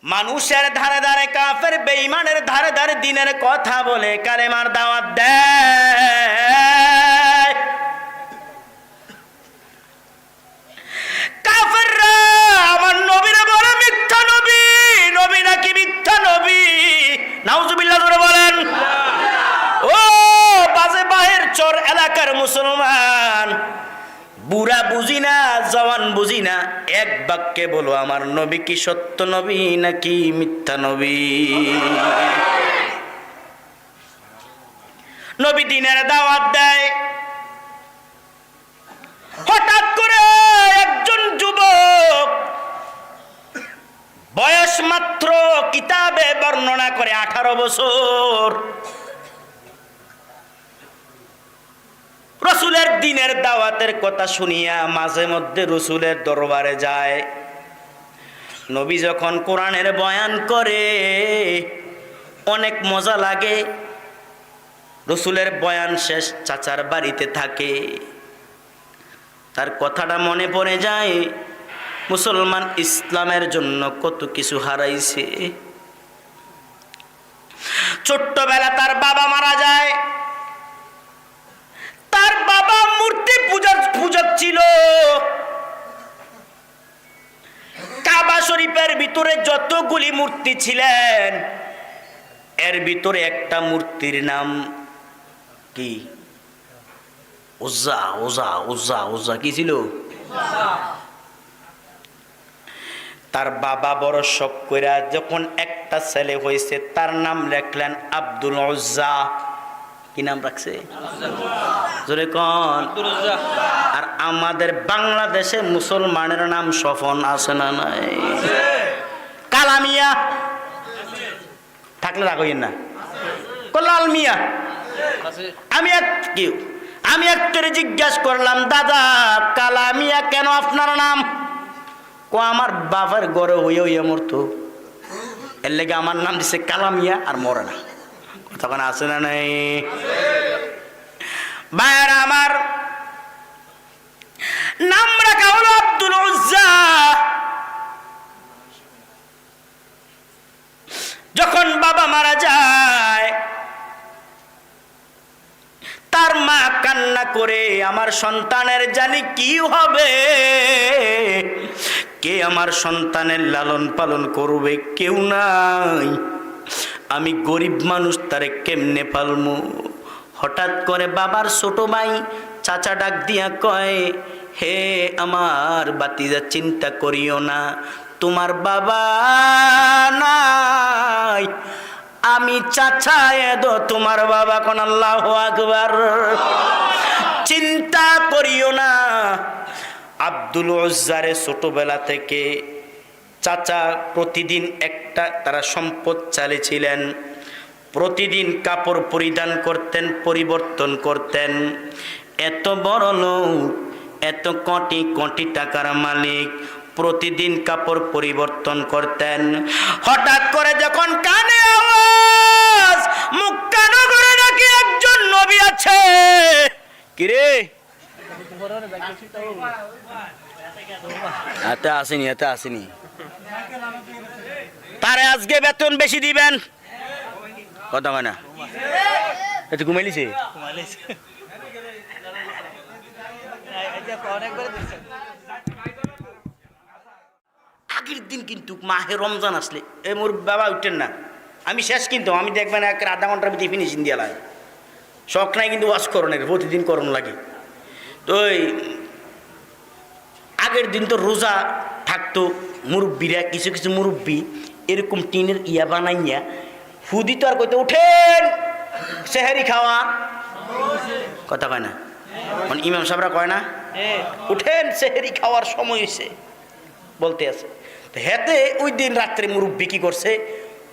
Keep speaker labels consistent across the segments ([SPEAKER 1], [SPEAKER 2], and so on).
[SPEAKER 1] মানুষের ধারে ধারে কাফের বেঈমানের ধারে ধারে দিনের কথা বলে কালেমার দাওয়াত দেয়। কাফেররা আমার নবীরে বলে মিথ্যা নবী, নবী নাকি মিথ্যা নবী। নাউজুবিল্লাহ করে বলেন। ও বাজে বাহের চর এলাকার মুসলমান, বুড়া বুঝি না জওয়ান বুঝি না, এক বাক্যে বলো আমার নবী কি সত্য নবী নাকি মিথ্যা নবী? নবী দিনের দাওয়াত দেয়। হঠাৎ করে একজন যুবক, বয়স মাত্র কিতাবে বর্ণনা করে 18 বছর, রসুলের দিনের দাওয়াতের কথা শুনিয়া মাঝে মধ্যে রসুলের দরবারে যায়। নবী যখন কোরআনের বয়ান করে অনেক মজা লাগে। রসুলের বয়ান শেষ চাচার বাড়িতে থাকে, তার কথাটা মনে পড়ে যায়। মুসলমান ইসলামের জন্য কত কিছু হারাইছে। ছোট্টবেলা তার বাবা মারা যায়। তার বাবা মূর্তি পূজক ছিল। কাবা শরীফের ভিতরে যতগুলি মূর্তি ছিলেন, এর ভিতরে একটা মূর্তির নাম কি? উজ্জা। উজ্জা উজ্জা উজ্জা কি ছিল? তার বাবা বড় শখ কইরা যখন একটা ছেলে হয়েছে তার নাম রাখলেন আব্দুল উজ্জা। কি নাম রাখছে? জোরে কোন? আর আমাদের বাংলাদেশে মুসলমানের নাম সফন আছে না নাই? কালামিয়া থাকলে রাখেন না, লাল মিয়া। আমি একটু জিজ্ঞাসা করলাম, দাদা কালামিয়া কেন আপনার নাম? ও আমার বাবার ঘরে হইয়া হইয়া মরতো, এর লেগে আমার নাম দিছে কালামিয়া, আর মরে না। তখন আছে না নাই? ভাইয়ার আমার, নাম রাখা হলো আব্দুল উজ্জা। যখন বাবা মারা যায়, তার মা কান্না করে, আমার সন্তানের জানি কি হবে, কে আমার সন্তানের লালন পালন করবে? কেউ নাই, আমি গরিব মানুষ, তারে কেমনে পালমু? হঠাৎ করে বাবার ছোট ভাই চাচা ডাক দিয়া কয়, হে আমার বাতিজা, চিন্তা করিও না, তোমার বাবা নাই, আমি চাচা এদো তোমার বাবা। কোন আল্লাহু আকবার। চিন্তা করিও না। আব্দুল উজ্জারে ছোটবেলা থেকে চাচা প্রতিদিন একটা তারা সম্পদ চালিয়েছিলেন, প্রতিদিন কাপড় পরিধান করতেন, পরিবর্তন করতেন। এত বড় লোক, এত কোটি কোটি টাকার মালিক, প্রতিদিন কাপড় পরিবর্তন করতেন। হঠাৎ করে যখন কানে আওয়াজ, মুখ কানো করে নাকি একজন নবী আছে। কিরে এতে আসেনি, তারে আজকে বেতন বেশি দিবেন। কথা হয় না? একটু ঘুমাইলিছে। আগের দিন কিন্তু মাহে রমজান আসলে মোর বাবা উঠেন না, আমি শেষ, কিন্তু আমি দেখবেন এক আধা ঘন্টার ভিতরে ফিনিশিং দিয়ে লাগে। শখ নাই কিন্তু ওয়াশ করণের, প্রতিদিন করণ লাগে। তো আগের দিন তো রোজা থাকতো, মুরব্বীরা কিছু কিছু মুরব্বী এরকম টিনের ইয়া বানাইয়া ফুদি তো আর কইতে, উঠেন সেহারি খাওয়া। কথা কয় না? মানে ইমাম সাহেবরা কয় না, উঠেন সেহারি খাওয়ার সময় হয়েছে বলতে আছে। হেতে ওই দিন রাত্রে মুরব্বী কি করছে,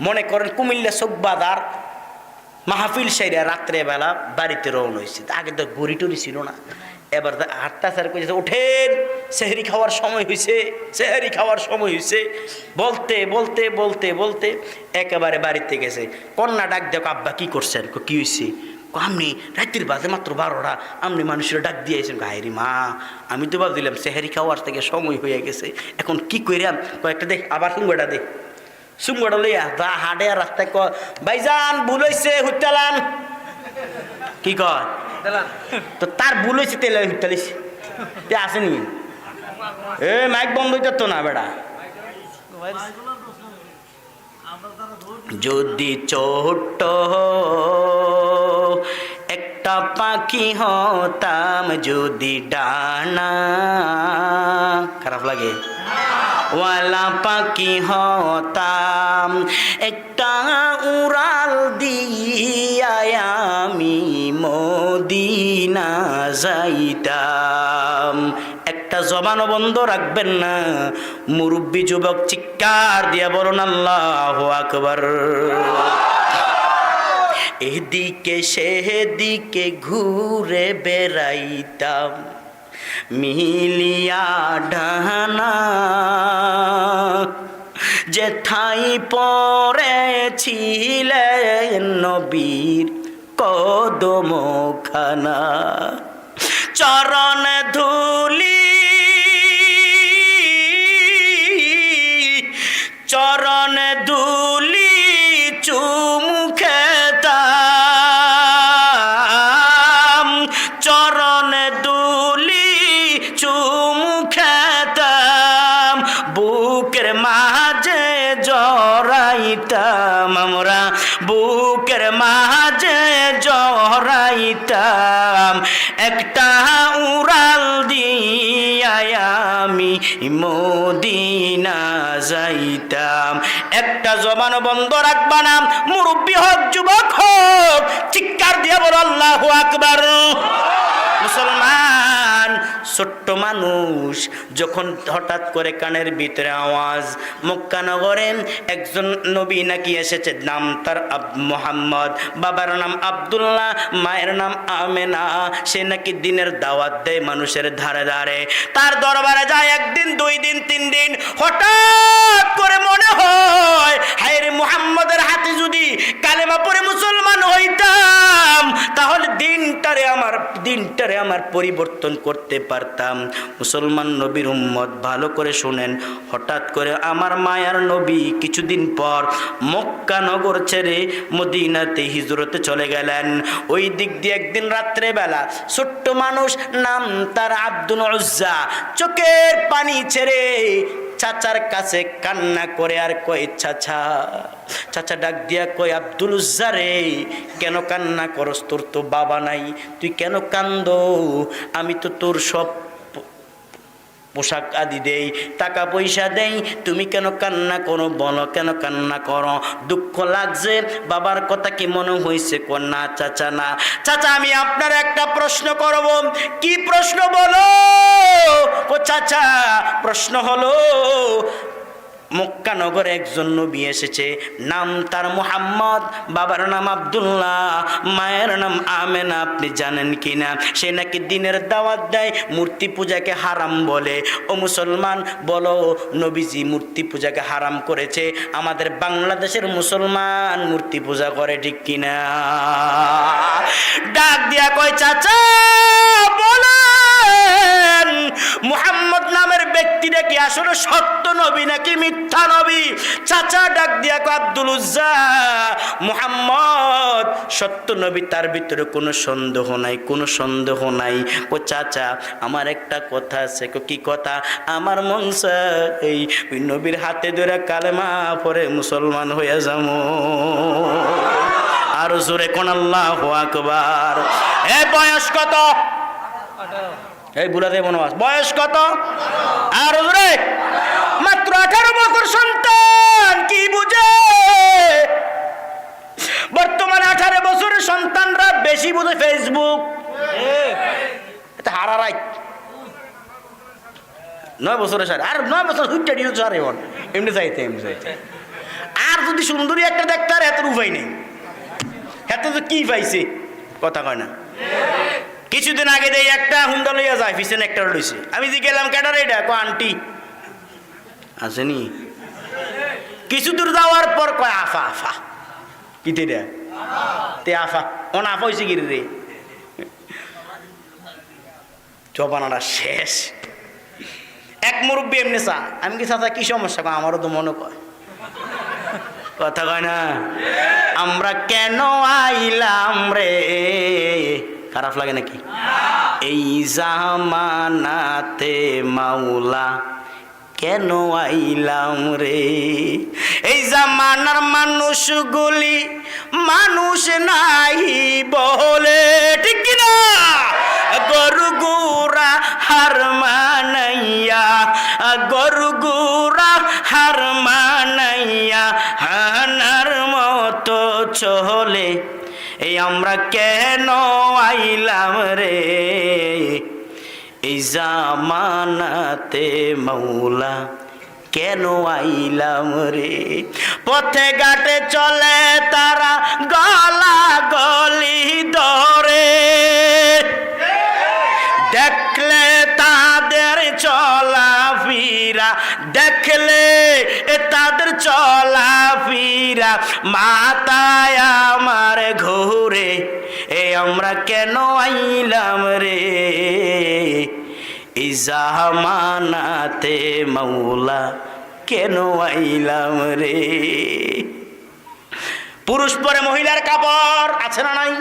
[SPEAKER 1] মনে করেন কুমিল্লা চকবাজার মাহফিল সাইরা রাত্রে বেলা বাড়িতে রওনা হয়েছে। আগে তো গড়ি টড়ি ছিল না, এবার হাটটা স্যার কইছে, উঠেন সেহারি খাওয়ার সময় হয়েছে, সেহারি খাওয়ার সময় হয়েছে। বলতে বলতে বলতে বলতে একেবারে বাড়িতে গেছে। কন্যা ডাক দেখ, আব্বা কি করছেন? কি হয়েছে? আপনি রাত্রির বাজে মাত্র 12টা, আপনি মানুষের ডাক দিয়েছেন। গায়েরি মা, আমি তো ভাবছিলাম সেহারি খাওয়ার থেকে সময় হয়ে গেছে, এখন কি কইরাম? কয়েকটা দেখ, আবার সুঙ্গটা দেখ। সুঙ্গটা লইয়া তা হাডে আর রাস্তায় কয় ভাইজান ভুল হইছে হুত্তালান কি কয় তো তার ভুল হয়েছে তেলে হুত্তালিছে তে আসেনি এ মাইক বন্ধ হইতে তো না বেটা যদি ছোট্ট একটা পাখি হতাম যদি ডানা খারাপ লাগে ওয়ালা পাখি হতাম একটা উড়াল দিয়া আমি মদিনা যাইতাম একটা জবানও বন্ধ রাখবেন না মুরব্বী যুবক চিৎকার দিয়া বলুন আল্লাহু আকবার এদিকে সেদিকে ঘুরে বেড়াইতাম মিলিয়া ডানা যেথাই পড়েছিলেন নবীর কদমখানা চরণ ধুলি চরণ ধুলি চুমু খেতাম চরণ ধুলি চুমু খেতাম বুকের মাঝে জড়াইতাম আমরা বুকের মাঝে জড়াইতাম একটা উড়াল দিয়া আমি মদিনা যাইতাম একটা জবান বন্ধ রাখবা না মুরব্বী হোক যুবক হোক চিৎকার দিয়ে বল আল্লাহু আকবার মুসলমান ছোট্ট মানুষ যখন হঠাৎ করে কানের ভিতরে আওয়াজ মক্কা নগরে একজন নবী নাকি এসেছে নাম তার মুহাম্মদ বাবার নাম আব্দুল্লাহ মায়ের নাম আমেনা সে নাকি দিনের দাওয়াত দেয় মানুষের ধারে ধারে তার দরবারে যায় একদিন দুই দিন তিন দিন হঠাৎ করে মনে হয় হায় রে মুহাম্মদের হাতে যদি কালেমা পড়ে মুসলমান হইতাম তাহলে দিনটারে আমার পরিবর্তন করতে পারতাম মুসলমান নবীর উম্মত ভালো করে শুনেন হঠাৎ করে আমার মায়ার নবী কিছুদিন পর মক্কা নগর ছেড়ে মদিনাতে হিজরতে চলে গেলেন ওই দিক দিয়ে একদিন রাত্রে বেলা ছোট্ট মানুষ নাম তার আব্দুল উজ্জা চোখের পানি ছেড়ে চাচার কাছে কান্না করে আর কয় চাচা ডাক দিয়া কয় আব্দুল উজ্জা রে কেন কান্না করস তোর তো বাবা নাই তুই কেন কান্দো আমি তো তোর সব পোশাক আদি দেই টাকা পয়সা দেই তুমি কেন কান্না করো বলো কেন কান্না করো দুঃখ লাগছে বাবার কথা কি মনে হয়েছে না চাচা না চাচা আমি আপনার একটা প্রশ্ন করব কি প্রশ্ন বলো ও চাচা প্রশ্ন হলো মক্কা নগরে একজন নবী এসেছে নাম তার মুহাম্মদ বাবার নাম আব্দুল্লাহ মায়ের নাম আমেনা আপনি জানেন কিনা সে নাকি দিনের দাওয়াত দেয় মূর্তি পূজাকে হারাম বলে ও মুসলমান বলো নবীজি মূর্তি পূজাকে হারাম করেছে আমাদের বাংলাদেশের মুসলমান মূর্তি পূজা করে ঠিক কিনা ডাক দিয়া কয় চাচা বলেন মুহাম্মদ নামের ব্যক্তিটা কি আসলে সত্য নবী নাকি মিথ্যা নবী চাচা ডাক দিয়া কয় আব্দুল উজ্জা মুহাম্মদ সত্য নবী তার ভিতরে কোনো সন্দেহ নাই ও চাচা আমার একটা কথা আছে কি কথা আমার মন চাই ওই নবীর হাতে ধরে কালেমা পড়ে মুসলমান হয়ে যাবো আর জোরে কোন আল্লাহু আকবার এ বয়স কত এই বুলাতে বনবাস বয়স কত আর জোরে মাত্র 18 বছর সন্তান কি বুঝে বর্তমানে 18 বছরের সন্তানরা বেশি বুঝে ফেসবুক এটা হারারাই 9 বছরের স্যার আর 9 বছর হুইটা দিও স্যার এমনি চাইতে আর যদি সুন্দরী একটা দেখতে আর এত উপায় নেই এত তো কি পাইছে কথা কয় না কিছুদিন আগে দেই একটা হুন্ডা লইয়া যায় পিছনে একটা লইছে আমি যে গেলাম কেটার এটা কো আন্টি আসেনি কিছু দূর যাওয়ার পর কয় আফা আফা কিতে রে তে আফা ওন আফা হয়েছে কি রে জবানাটা শেষ এক মুরব্বী এমনি চা আমি কি চাচা কি সমস্যা আমারও তো মনে কয় কথা কয় না? আমরা কেন আইলাম রে, খারাপ লাগে নাকি? এই জামানাতে মাওলা কেন আইলাম রে, এই জামানার মানুষগুলি মানুষ নাই বলে, ঠিক কিনা? গরু গুরা হার মানাইয়া, গরু গুরা হার মানাইয়া হানার মতো চলে, এই আমরা কেন আইলাম রে, এই জামানাতে মাওলা কেন আইলাম রে। পথে ঘাটে চলে তারা গলা গলি ধরে, দেখলে তাদের চলা ফিরা, দেখলে তাদের চলা ফিরা মাথায় আমার ঘুরে, এ আমরা কেন আইলাম রে, এই জামানাতে মাওলা কেন আইলাম রে। পুরুষ পরে মহিলার কাপড় আছে না নাই?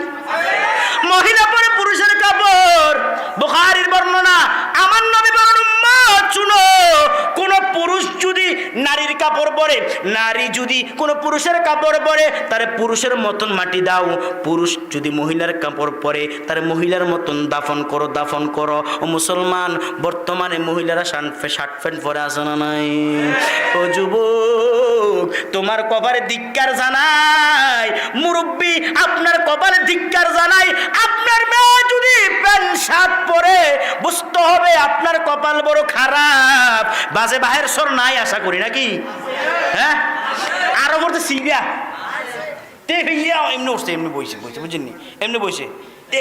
[SPEAKER 1] মহিলা পরে পুরুষের কাপড়। বুখারীর বর্ণনা, আমার নবী বলেন উম্মত শুনো, কোন পুরুষ যদি নারীর কাপড় পরে, নারী যদি কোন পুরুষের কাপড় পরে, তারে পুরুষের মতন মাটি দাও, পুরুষ যদি মহিলার কাপড় পরে তারে মহিলার মতন দাফন করো, দাফন করো। ও মুসলমান, বর্তমানে মহিলারা শার্ট প্যান্ট পরে আছে না নাই? ও যুবক, তোমার কপালে ধিক্কার জানাই, মুরব্বী আপনার কপালে ধিক্কার জানাই। আপনার মেয়ে যদি প্যান্ট শার্ট পরে বুঝতে হবে আপনার কপাল বড় খারাপ। বাজে বাহের সর নাই আশা করি নাকি? হ্যাঁ, আরো বলতে সিরিয়া এমনি উঠছে, এমনি বইছে বইছে, বুঝছেন? এমনি বইছে,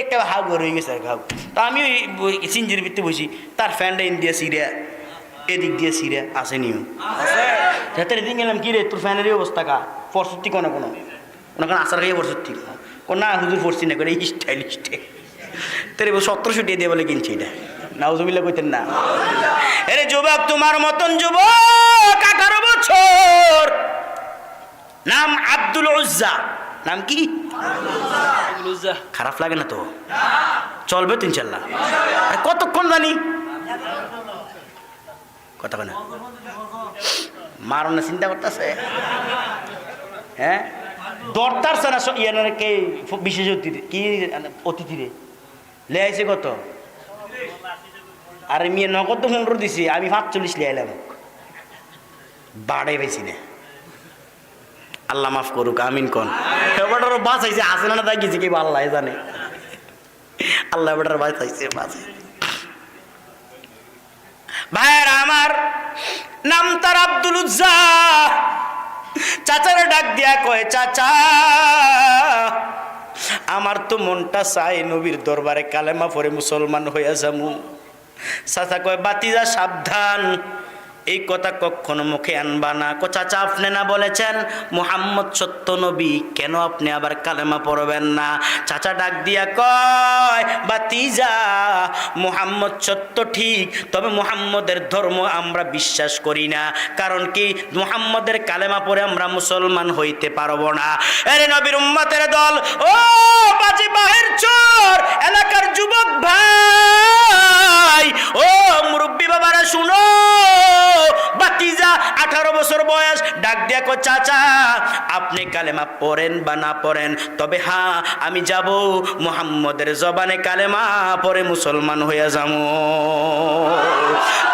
[SPEAKER 1] একটা হাউ হয়ে গেছে আর হাউ। তা আমি ওই সিঞ্জির ভিত্তি বসি, তার ফ্যানটা ইন্ডিয়া সিরিয়া, এদিক দিয়ে সিরিয়া আসেনিও। সেটার এদিন গেলাম, কি রে তোর ফ্যানেরই অবস্থা কা, ফরসত্তি কোনো কোনো কোনো আসার খাইয়ে ফরসত্তি না, হুজুর ফরসি না করে স্টাইল স্টাইল তোর 1700 টাকা দিয়ে বলে কিনছি এটা, নাউজুবিল্লাহ কইতেন না? আরে যুবক, তোমার মতন যুবক 18 বছর, নাম আব্দুল উজ্জা, নাম কি? খারাপ লাগে না তো? চলবে তো ইনশাল্লাহ। কতক্ষণ জানি কথা না মারো না, চিন্তা করতেছে। হ্যাঁ, দরতারছে না ইয়ার কে বিশেষ অতিথি, কি অতিথি রে লে আইছে কত? আরে মেয়ে নগদ তো 15 দিছি, আমি 45 লিয়ে আইলাম, বাড়াই পাইছি না। আল্লাহ মাফ করুক, আমিন কোন। এবার বাঁচাইছে, আসে না তাই গেছে কি আল্লাহ জানে। আল্লাহ এবার বাঁচাইছে, বাঁচাই। ভাইয়ের আমার, নাম তার আব্দুল উজ্জা। চাচারে ডাক দিয়া কয়, চাচা আমার তো মনটা চায় নবীর দরবারে কালেমা পড়ে মুসলমান হইয়া যামু। চাচা কয়, বাতিজা সাবধান, এই কথা কখনো মুখে আনবা না। চাচা আপনি না বলেছেন মুহাম্মদ সত্য নবী, কেন আপনি আবার কালেমা পড়বেন না? চাচা ডাক দিয়া কয়, বাতিজা মুহাম্মদ সত্য ঠিক, তবে মুহাম্মদের ধর্ম আমরা বিশ্বাস করি না। কারণ কি, মুহাম্মদের কালেমা পড়ে আমরা মুসলমান হইতে পারবো না। আরে নবীর উম্মতের দল, ও বাজি বাহের চোর এলাকার যুবক ভাই, ও মুরব্বী বাবারা শুনো, বাতিজা 18 বছর বয়স ডাক দিয়া কয়, চাচা আপনি কালেমা পড়েন বা না পড়েন, তবে হ্যাঁ আমি যাব মুহাম্মদের জবানে কালেমা পড়ে মুসলমান হইয়া যাবো।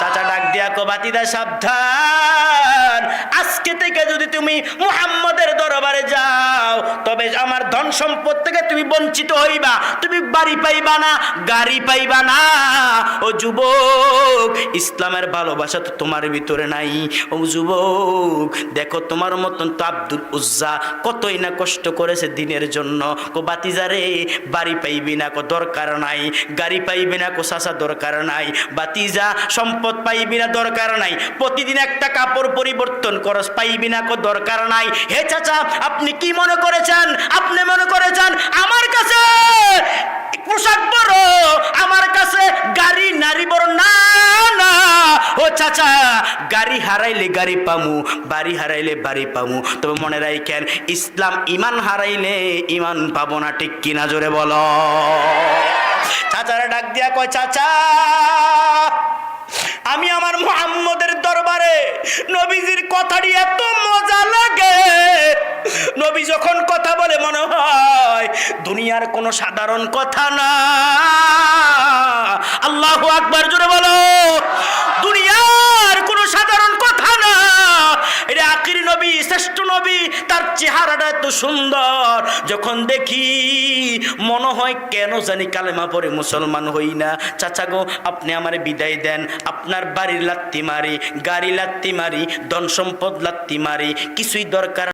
[SPEAKER 1] চাচা ডাক দিয়া কয়, বাতিজা সাবধান, আজকে থেকে যদি তুমি মুহাম্মদের দরবারে যাও তবে আমার ধন সম্পদ থেকে তুমি বঞ্চিত হইবা, তুমি বাড়ি পাইবা না, গাড়ি পাইবা না। ও যুবক, ইসলামের ভালোবাসা তো তোমার ভিতরে নাই। ও যুবক, দেখো তোমার মতন তো আব্দুল উজ্জা কতই না কষ্ট করেছে দিনের জন্য। কো বাতিজারে, বাড়ি পাইবি না, কো দরকার নাই, গাড়ি পাইবি না, কো চাচা দরকার নাই, বাতিজা সম্পদ পাইবি না, দরকার নাই, প্রতিদিন একটা কাপড় পরিবর্তন করস পাইবি না, কো দরকার নাই। হে চাচা, আপনি কি মনে করেছেন? আপনি মনে করেছেন আমার কাছে পোশাক বড়, আমার কাছে গাড়ি নারী বড় না। না ও চাচা, গাড়ি হারাইলে গাড়ি পামু, বাড়ি হারাইলে বাড়ি পামু, তবে মনে রাখেন ইসলাম ইমান হারাইলে ইমান পাবো না। ঠিক কিনা জোরে বলো। চাচারা ডাক দিয়া কয়, চাচা আমি আমার মুহাম্মদের দরবারে নবীজির কথাটি এত মজা লাগে, নবী যখন কথা বলে মনে হয় দুনিয়ার কোনো সাধারণ কথা না। আল্লাহু আকবার জোরে বলো। দুনিয়ার কোনো সাধারণ কথা না, এটা আখির নবী, শ্রেষ্ঠ নবী, তার চেহারাটা এত সুন্দর, যখন দেখি মনে হয় কেন জানি কালেমা পড়ে মুসলমান হই না। চাচা গো, আপনি আমারে বিদায় দেন, আপনার বাড়ির লাত্তি মারি, গাড়ি লাত্তি মারি, ধন সম্পদ লাত্তি মারি, কিছুই দরকার